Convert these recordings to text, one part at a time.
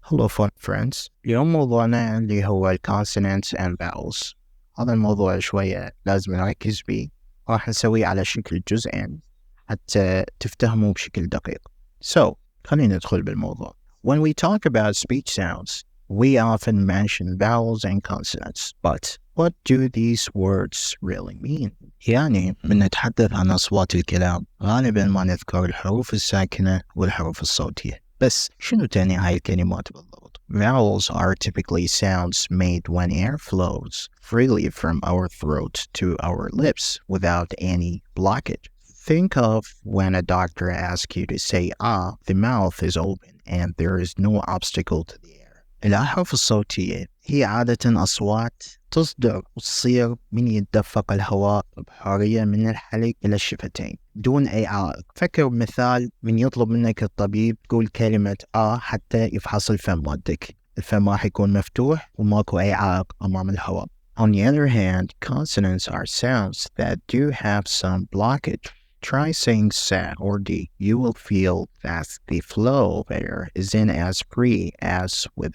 Hello fun friends. اليوم موضوعنا اللي هو consonants and vowels. هذا الموضوع شوية لازم نركز بيه. راح نسويه على شكل جزئين حتى تفتهموا بشكل دقيق. So, خلينا ندخل بالموضوع. When we talk about speech sounds, we often mention vowels and consonants. But what do these words really mean? يعني من نتحدث عن أصوات الكلام غالبا ما نذكر الحروف الساكنة والحروف الصوتية. بس شنو تعني هاي الكلمات بالضبط؟ Vowels are typically sounds made when air flows freely from our throat to our lips without any blockage. Think of when a doctor asks you to say ah, the mouth is open and there is no obstacle to the air. الأحرف الصوتية هي عادة أصوات تصدر وتصير من يتدفق الهواء بحرية من الحلق إلى الشفتين دون أي عائق. فكر بمثال من يطلب منك الطبيب تقول كلمة حتى يفحص الفم مالتك. الفم راح يكون مفتوح وماكو أي عائق أمام الهواء. On the other hand, consonants are sounds that do have some blockage. Try saying sa or d. You will feel that the flow of air isn't as free as with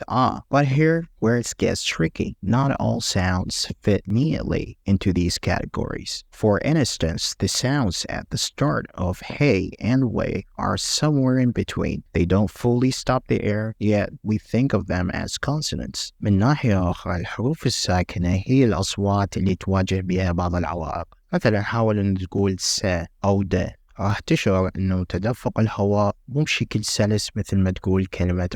But here, where it gets tricky, not all sounds fit neatly into these categories. For instance, the sounds at the start of hey and way are somewhere in between. They don't fully stop the air, yet we think of them as consonants. من ناحية أخرى الحروف الساكنة هي الأصوات اللي تواجه بها بعض العوائق. مثلا حاول أن تقول س أو د راح تشعر أنه تدفق الهواء مو بشكل سلس مثل ما تقول كلمة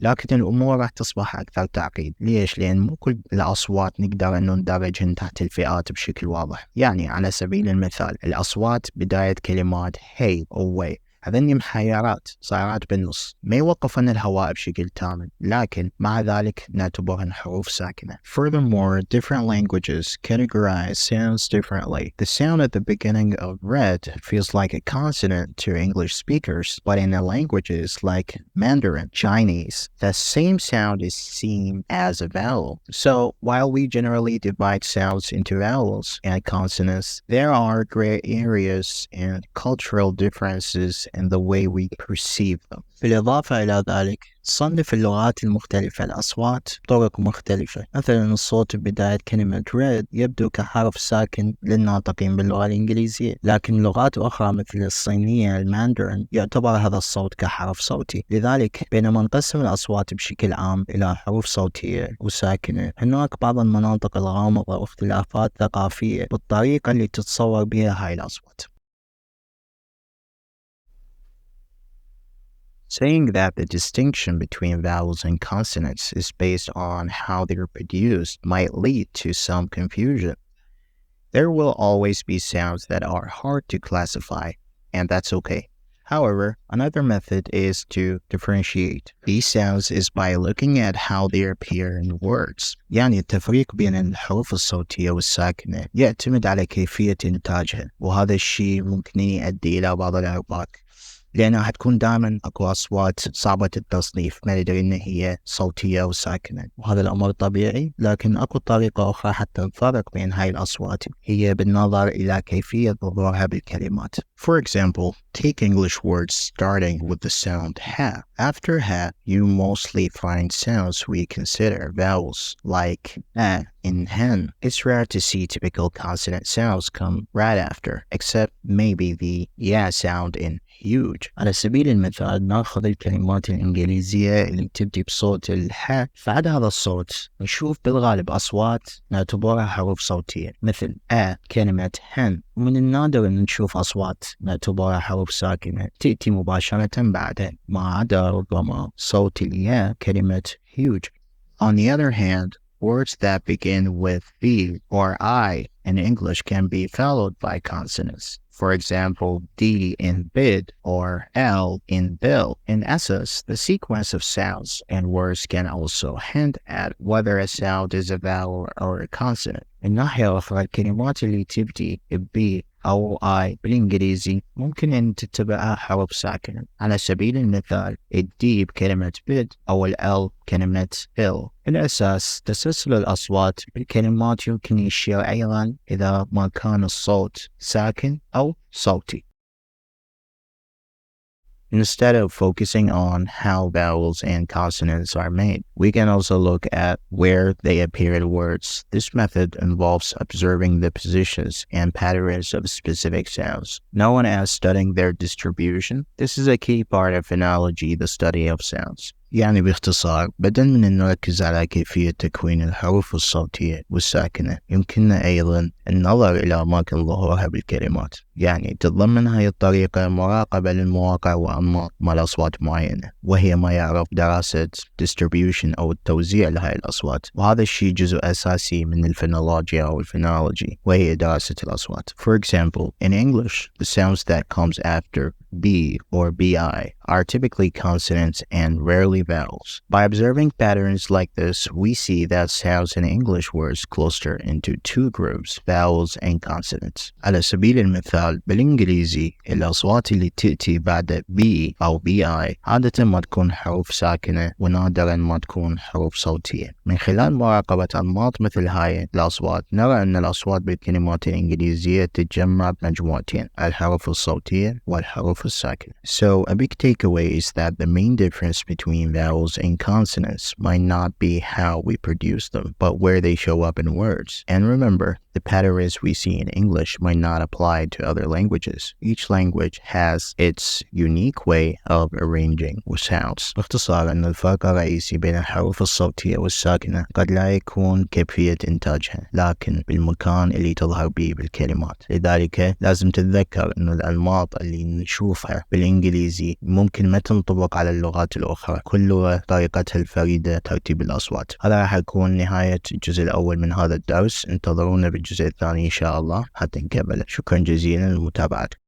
لكن الأمور راح تصبح أكثر تعقيد. ليش؟ لأن مو كل الأصوات نقدر أنه ندرجهن تحت الفئات بشكل واضح. يعني على سبيل المثال الأصوات بداية كلمات hey أو way هذني محيرات صارت بالنص ما يوقفن الهواء بشكل تام لكن مع ذلك نعتبرهن حروف ساكنة. Furthermore, different languages categorize sounds differently. The sound at the beginning of red feels like a consonant to English speakers, but in the languages like Mandarin, Chinese, the same sound is seen as a vowel. So, while we generally divide sounds into vowels and consonants, there are gray areas and cultural differences in the way we perceive them. بالإضافة إلى ذلك صنف اللغات المختلفة الأصوات بطرق مختلفة. مثلا الصوت ببداية كلمة red يبدو كحرف ساكن للناطقين باللغة الإنجليزية، لكن لغات أخرى مثل الصينية الماندرين يعتبر هذا الصوت كحرف صوتي. لذلك بينما نقسم الأصوات بشكل عام إلى حروف صوتية وساكنة، هناك بعض المناطق الغامضة واختلافات ثقافية بالطريقة اللي تتصور بها هاي الأصوات. Saying that the distinction between vowels and consonants is based on how they're produced might lead to some confusion. There will always be sounds that are hard to classify, and that's okay. However, another method is to differentiate these sounds is by looking at how they appear in words. يعني التفريق بين الحروف الصوتية والساكنة يعتمد على كيفية إنتاجها، وهذا الشيء ممكن يؤدي إلى بعض الإرباك. لأنها حتكون دائما أكو أصوات صعبة التصنيف ما ندري إن هي صوتية أو ساكنة، وهذا الأمر طبيعي. لكن أكو طريقة أخرى حتى نفرق بين هاي الأصوات هي بالنظر إلى كيفية ظهورها بالكلمات. For example, take English words starting with the sound ha. After ha, you mostly find sounds we consider vowels like a in hen. It's rare to see typical consonant sounds come right after, except maybe the ya sound in huge. على سبيل المثال ناخذ الكلمات الإنجليزية اللي تبدي بصوت الح، بعد هذا الصوت نشوف بالغالب أصوات نعتبرها حروف صوتية مثل كلمة hen، ومن النادر أن نشوف أصوات نعتبرها حروف ساكنة تأتي مباشرة بعدها ما عدا ربما صوت الياء كلمة huge. On the other hand, words that begin with V or I in English can be followed by consonants. For example, D in bid or L in bill. In essence, the sequence of sounds and words can also hint at whether a sound is a vowel or a consonant. من ناحية أخرى الكلمات اللي تبدي ب أو I بالإنجليزي ممكن أن تتبعها حرف ساكنة. على سبيل المثال الدي بكلمة bid أو ال كلمة bill. الأساس تسلسل الأصوات بالكلمات يمكن يشير أيضا إذا ما كان الصوت ساكن أو صوتي. Instead of focusing on how vowels and consonants are made, we can also look at where they appear in words. This method involves observing the positions and patterns of specific sounds, known as studying their distribution. This is a key part of phonology, the study of sounds. يعني باختصار، بدل من أن نركز على كيفية تكوين الحروف الصوتية والساكنة، يمكننا أيضا النظر إلى أماكن ظهورها بالكلمات. يعني تتضمن هذه الطريقة مراقبة للمواقع وأنماط مال أصوات معينة، وهي ما يعرف دراسة distribution أو التوزيع لهذه الأصوات. وهذا الشيء جزء أساسي من الفونولوجيا أو الفونولوجي، وهي دراسة الأصوات. For example, in English, the sounds that comes after B or BI are typically consonants and rarely vowels. By observing patterns like this, we see that sounds in English words cluster into two groups, vowels and consonants. على سبيل المثال، بالإنجليزي الأصوات اللي تأتي بعد B أو BI عادة ما تكون حروف ساكنة، ونادرا ما تكون حروف صوتية. من خلال مراقبة أنماط مثل هاي الأصوات، نرى أن الأصوات بالكلمات الإنجليزية تتجمع بمجموعتين، الحروف الصوتية والحروف الساكنة. So a big takeaway is that the main difference between vowels and consonants might not be how we produce them, but where they show up in words. And remember, the patterns we see in English might not apply to other languages. Each language has its unique way of arranging sounds. باختصار، أن الفرق الرئيسي بين الحروف الصوتية والساكنة قد لا يكون كيفية إنتاجها، لكن بالمكان اللي تظهر به بالكلمات. لذلك لازم تتذكر أن الأنماط اللي نشوفها بالإنجليزي ممكن ما تنطبق على اللغات الأخرى. كل لغة طريقتها الفريدة ترتيب الأصوات. هذا راح يكون نهاية الجزء الأول من هذا الدرس. انتظرونا بالجزء الثاني إن شاء الله حتى نكمل. شكرا جزيلا لمتابعتكم.